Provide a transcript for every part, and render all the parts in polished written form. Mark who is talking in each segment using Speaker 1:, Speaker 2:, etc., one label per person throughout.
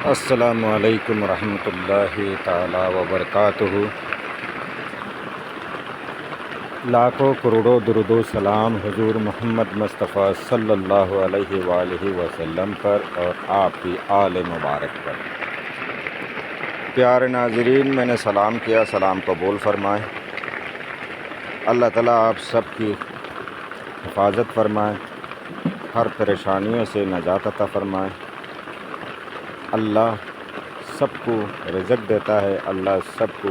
Speaker 1: السلام علیکم ورحمۃ اللہ تعالی وبرکاتہ۔ لاکھوں کروڑوں درود و سلام حضور محمد مصطفیٰ صلی اللہ علیہ وآلہ وسلم پر اور آپ کی آل مبارک پر۔ پیارے ناظرین، میں نے سلام کیا، سلام قبول فرمائیں۔ اللہ تعالیٰ آپ سب کی حفاظت فرمائیں، ہر پریشانیوں سے نجات عطا فرمائیں۔ اللہ سب کو رزق دیتا ہے، اللہ سب کو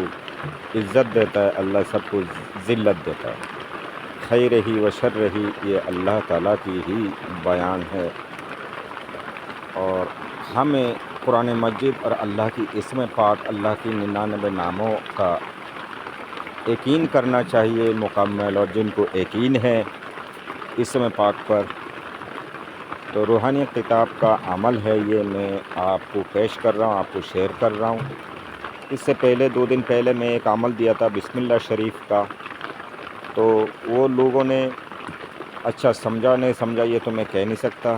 Speaker 1: عزت دیتا ہے، اللہ سب کو ذلت دیتا ہے۔ خیر ہی و شر ہی یہ اللہ تعالیٰ کی ہی بیان ہے، اور ہمیں قرآن مجید اور اللہ کی اسم پاک، اللہ کی 99 ناموں کا یقین کرنا چاہیے مکمل، اور جن کو یقین ہے اسم پاک پر تو روحانی کتاب کا عمل ہے، یہ میں آپ کو پیش کر رہا ہوں، آپ کو شیئر کر رہا ہوں۔ اس سے پہلے 2 دن پہلے میں ایک عمل دیا تھا بسم اللہ شریف کا، تو وہ لوگوں نے اچھا سمجھا نہیں سمجھا یہ تو میں کہہ نہیں سکتا،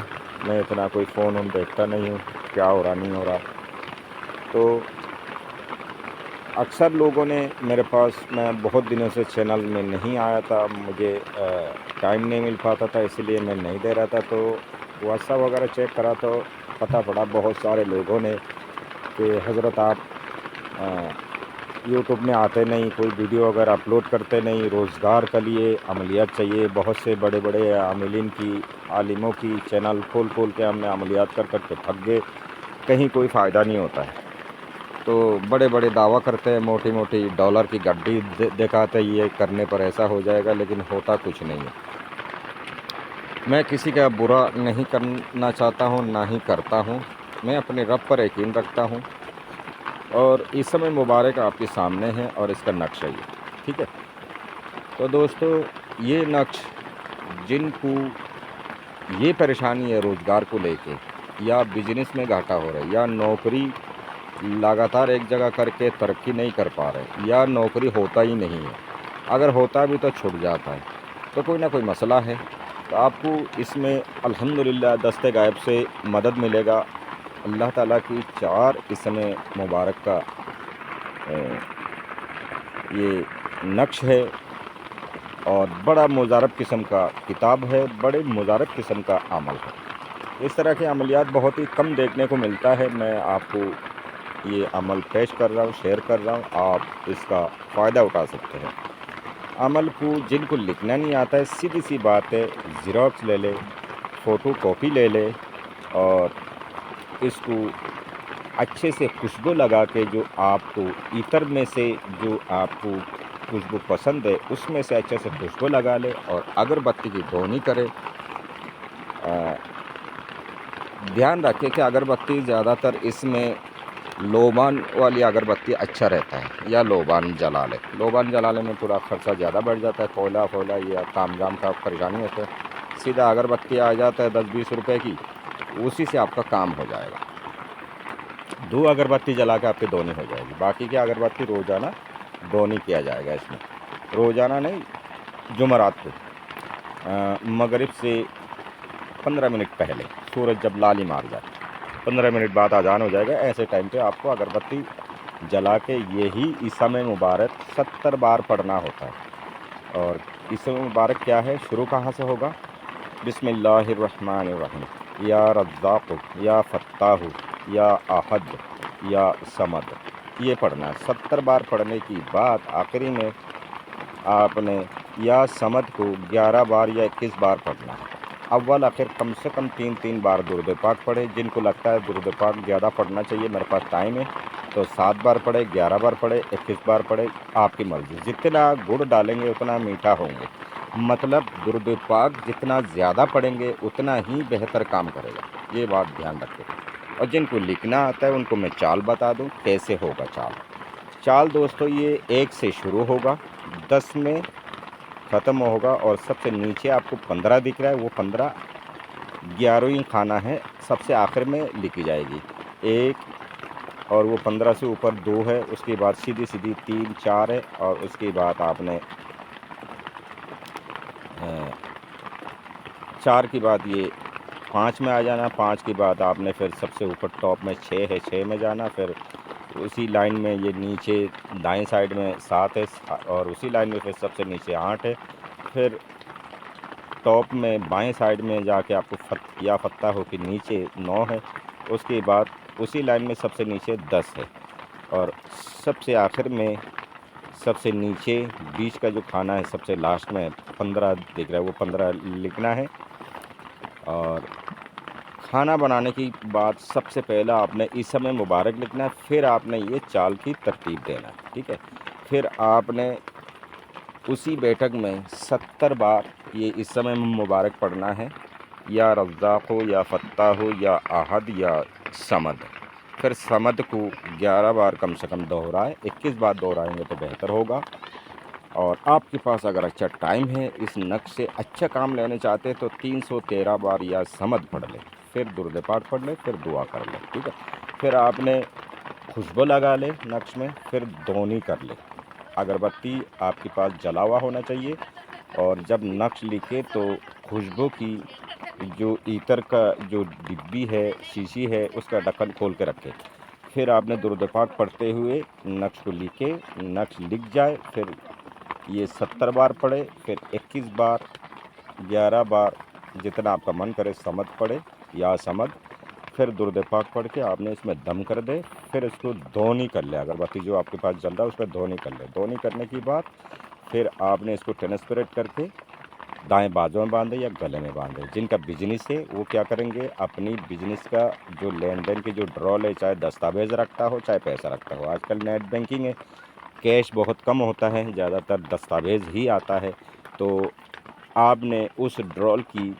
Speaker 1: میں اتنا کوئی فون دیکھتا نہیں ہوں کیا ہو رہا نہیں ہو رہا۔ تو اکثر لوگوں نے میرے پاس، میں بہت دنوں سے چینل میں نہیں آیا تھا، مجھے ٹائم نہیں مل پاتا تھا، اس لیے میں نہیں دے رہا تھا۔ تو واٹس ایپ وغیرہ چیک کرا تو پتہ پڑا بہت سارے لوگوں نے کہ حضرت آپ یوٹیوب میں آتے نہیں، کوئی ویڈیو اگر اپلوڈ کرتے نہیں، روزگار کے لیے عملیات چاہیے۔ بہت سے بڑے بڑے عاملین کی، عالموں کی چینل کھول کے ہم نے عملیات کر کے تھک گئے، کہیں کوئی فائدہ نہیں ہوتا ہے۔ تو بڑے بڑے دعویٰ کرتے ہیں، موٹی موٹی ڈالر کی گڈی دکھاتے، یہ کرنے پر ایسا ہو جائے گا، لیکن ہوتا کچھ نہیں ہے۔ میں کسی کا برا نہیں کرنا چاہتا ہوں، نہ ہی کرتا ہوں، میں اپنے رب پر یقین رکھتا ہوں، اور اس سمے مبارک آپ کے سامنے ہے اور اس کا نقشہ یہ، ٹھیک ہے۔ تو دوستو، یہ نقش جن کو یہ پریشانی ہے روزگار کو لے کے، یا بزنس میں گھاٹا ہو رہا ہے، یا نوکری لگاتار ایک جگہ کر کے ترقی نہیں کر پا رہے، یا نوکری ہوتا ہی نہیں ہے، اگر ہوتا بھی تو چھٹ جاتا ہے، تو کوئی نہ کوئی مسئلہ ہے، تو آپ کو اس میں الحمدللہ دست غائب سے مدد ملے گا۔ اللہ تعالیٰ کی 4 اسم مبارک کا یہ نقش ہے، اور بڑا مضارب قسم کا کتاب ہے، بڑے مضارب قسم کا عمل ہے۔ اس طرح کے عملیات بہت ہی کم دیکھنے کو ملتا ہے، میں آپ کو یہ عمل پیش کر رہا ہوں، شیئر کر رہا ہوں، آپ اس کا فائدہ اٹھا سکتے ہیں۔ عمل کو جن کو لکھنا نہیں آتا ہے، سیدھی سی بات ہے، زیروکس لے لے، فوٹو کاپی لے لے، اور اس کو اچھے سے خوشبو لگا کے، جو آپ کو عطر میں سے جو آپ کو خوشبو پسند ہے اس میں سے اچھے سے خوشبو لگا لے، اور اگربتی کی دھونی کرے۔ دھیان رکھے کہ اگربتی زیادہ تر اس میں لوبان والی اگربتی اچھا رہتا ہے، یا لوبان جلا لے۔ لوبان جلانے میں تھوڑا خرچہ زیادہ بڑھ جاتا ہے، کوئلہ یا تام جام کا پریشانی ہوتا ہے۔ سیدھا اگربتی آ جاتا ہے 10-20 روپے کی، اسی سے آپ کا کام ہو جائے گا۔ 2 اگربتی جلا کے آپ کی دھونی ہو جائے گی۔ باقی کی اگربتی روزانہ دھونی کیا جائے گا، اس میں روزانہ نہیں، جمعرات کو مغرب سے 15 منٹ پہلے، سورج جب لالی مار جائے 15 منٹ بعد اذان ہو جائے گا، ایسے ٹائم پہ آپ کو اگربتی جلا کے یہی اسم مبارک 70 بار پڑھنا ہوتا ہے۔ اور اسم مبارک کیا ہے، شروع کہاں سے ہوگا؟ بسم اللہ الرحمن الرحیم، یا رزاق، یا فتاح، یا احد، یا صمد، یہ پڑھنا ہے۔ 70 بار پڑھنے کی بعد آخری میں آپ نے یا صمد کو 11 بار یا 21 بار پڑھنا ہے۔ اول آخر کم سے کم 3 بار درود پاک پڑھے۔ جن کو لگتا ہے درود پاک زیادہ پڑھنا چاہیے، میرے پاس ٹائم ہے، تو 7 بار پڑھے، 11 بار پڑھے، 21 بار پڑھے، آپ کی مرضی۔ جتنا گڑ ڈالیں گے اتنا میٹھا ہوں گے، مطلب درود پاک جتنا زیادہ پڑھیں گے اتنا ہی بہتر کام کرے گا، یہ بات دھیان رکھیں۔ اور جن کو لکھنا آتا ہے ان کو میں چال بتا دوں کیسے ہوگا چال دوستو، یہ 1 سے شروع ہوگا، 10 میں ختم ہوگا، اور سب سے نیچے آپ کو 15 دکھ رہا ہے، وہ 15 11ویں خانہ ہے، سب سے آخر میں لکھی جائے گی 1، اور وہ 15 سے اوپر 2 ہے، اس کے بعد سیدھی 3 4 ہے، اور اس کے بعد آپ نے 4 کے بعد یہ 5 में आ जाना, 5 के बाद आपने फिर सबसे ऊपर टॉप में 6 है, 6 में जाना, फिर उसी लाइन में ये नीचे दाएं साइड में 7 है और उसी लाइन में फिर सबसे नीचे 8 है, फिर टॉप में बाएं साइड में जाके आपको या फत्ता हो कि नीचे 9 है, उसके बाद उसी लाइन में सबसे नीचे 10 है और सबसे आखिर में सबसे नीचे बीच का जो खाना है सबसे लास्ट में 15 दिख रहा है, वो 15 लिखना है। और खाना बनाने की बाद सबसे पहला आपने इस समय मुबारक लिखना है, फिर आपने ये चाल की तरतीब देना है, ठीक है। फिर आपने उसी बैठक में 70 बार ये इस समय मुबारक पढ़ना है, या रज़्ज़ाक़ हो या फ़त्ता हो या अहद या समद। फिर समद को 11 बार कम से कम दोहराए, 21 बार दोहराएंगे तो बेहतर होगा। और आपके पास अगर अच्छा टाइम है, इस नक्श से अच्छा काम लेने चाहते हैं तो 313 बार या समद पढ़ लें, फिर दुरूद पाक पढ़ लें, फिर दुआ कर लें, ठीक है। फिर आपने खुशबू लगा ले नक्श में, फिर धोनी कर ले। अगरबत्ती आपके पास जला हुआ होना चाहिए और जब नक्श लिखे तो खुशबू की जो ईतर का जो डिब्बी है, शीशी है, उसका ढक्कन खोल के रखें। फिर आपने दुरूद पाक पढ़ते हुए नक्श को लिखे, नक्श लिख जाए, फिर ये 70 बार पढ़े, फिर 21 बार, 11 बार, जितना आपका मन करे समद पढ़े या समद, फिर दुरूद पाक पढ़ के आपने इसमें दम कर दे, फिर इसको धोनी कर ले। अगरबत्ती जो आपके पास जल रहा है उस पर धोनी कर ले। धोनी करने के बाद फिर आपने इसको ट्रांसपेरेंट करके दाएं बाजू में बांधे या गले में बांधे। जिनका बिजनेस है वो क्या करेंगे, अपनी बिजनेस का जो लेन देन की जो ड्रॉल है, चाहे दस्तावेज़ रखता हो चाहे पैसा रखता हो, आजकल नेट बैंकिंग है, कैश बहुत कम होता है, ज़्यादातर दस्तावेज़ ही आता है, तो आपने उस ड्रॉल की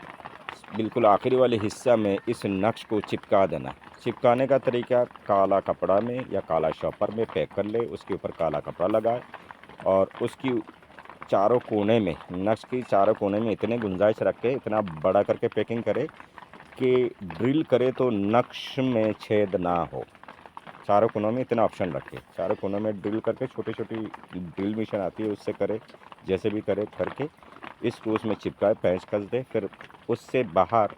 Speaker 1: बिल्कुल आखिरी वाले हिस्सा में इस नक्श को चिपका देना। चिपकाने का तरीका काला कपड़ा में या काला शॉपर में पैक कर ले, उसके ऊपर काला कपड़ा लगाए और उसकी चारों कोने में, नक्श की चारों कोने में इतने गुंजाइश रखे, इतना बड़ा करके पैकिंग करे कि ड्रिल करे तो नक्श में छेद ना हो। चारों कोनों में इतना ऑप्शन रखे, चारों कोनों में ड्रिल करके छोटी छोटी ड्रिल मशीन आती है उससे करे, जैसे भी करे करके इसको उसमें चिपकाए, पेंच कस दे। फिर उससे बाहर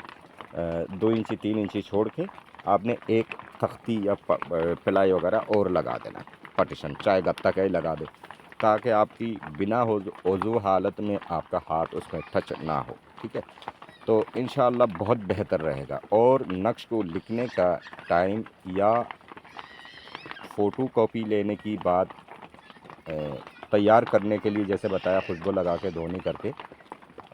Speaker 1: 2 इंची 3 इंची छोड़ के आपने एक तख्ती या प्लाई वगैरह और लगा देना, पार्टीशन चाहे गत्ता का ही लगा दे, ताकि आपकी बिना वज़ू हालत में आपका हाथ उसमें टच ना हो, ठीक है। तो इंशाअल्लाह बहुत बेहतर रहेगा। और नक्श को लिखने का टाइम या फ़ोटो कॉपी लेने की बाद तैयार करने के लिए, जैसे बताया, खुशबू लगा के धोनी करके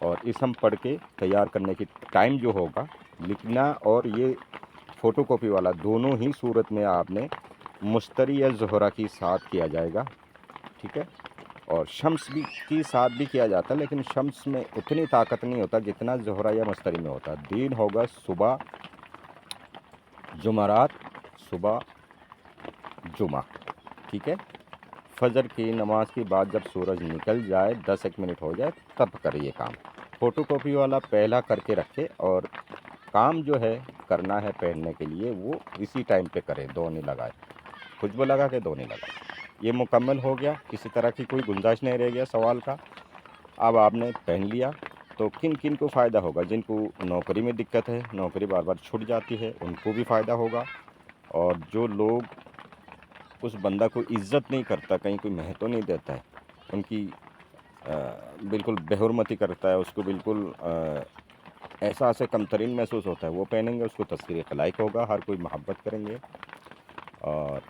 Speaker 1: और इसम पढ़ के तैयार करने की टाइम जो होगा, लिखना और ये फ़ोटो कॉपी वाला दोनों ही सूरत में आपने मुश्तरी या ज़ोहरा की साथ किया जाएगा, ठीक है। और शम्स भी की साथ भी किया जाता है, लेकिन शम्स में उतनी ताकत नहीं होता जितना ज़ोहरा या मुश्तरी में होता। दिन होगा सुबह जुमरात, सुबह जुमा, ठीक है। फजर की नमाज के बाद जब सूरज निकल जाए, 10-1 मिनट हो जाए, तब करिए काम। फ़ोटो कॉपी वाला पहला करके रखे और काम जो है करना है पहनने के लिए वो इसी टाइम पे करें, धोनी लगाए, खुशबू लगा के धोनी लगाए। ये मुकम्मल हो गया, किसी तरह की कोई गुंजाइश नहीं रह गया सवाल का। अब आपने पहन लिया तो किन किन को फ़ायदा होगा, जिनको नौकरी में दिक्कत है, नौकरी बार बार छूट जाती है, उनको भी फ़ायदा होगा। और जो लोग उस बंदा को इज़्ज़त नहीं करता, कहीं कोई महत्व नहीं देता है, उनकी बिल्कुल बेहुरमती करता है, उसको बिल्कुल एहसास कमतरीन महसूस होता है, वो पहनेंगे, उसको तस्वीर खलाइक होगा, हर कोई मोहब्बत करेंगे। और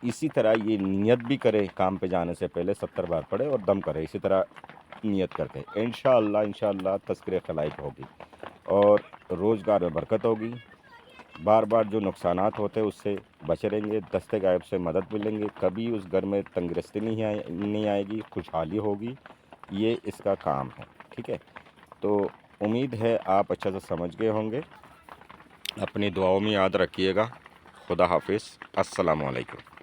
Speaker 1: इसी तरह ये नियत भी करे, काम पे जाने से पहले 70 बार पढ़े और दम करे, इसी तरह नियत करके इंशाअल्लाह तस्वीर खलाइक होगी और रोज़गार में बरकत होगी। बार बार जो नुकसानात होते हैं उससे बचे रहेंगे, दस्ते गायब से मदद मिलेंगे, कभी उस घर में तंगरस्ती नहीं आएगी, खुशहाली होगी। ये इसका काम है, ठीक है। तो उम्मीद है आप अच्छा से समझ गए होंगे। अपनी दुआओं में याद रखिएगा। खुदा हाफिज़। अस्सलामु अलैकुम।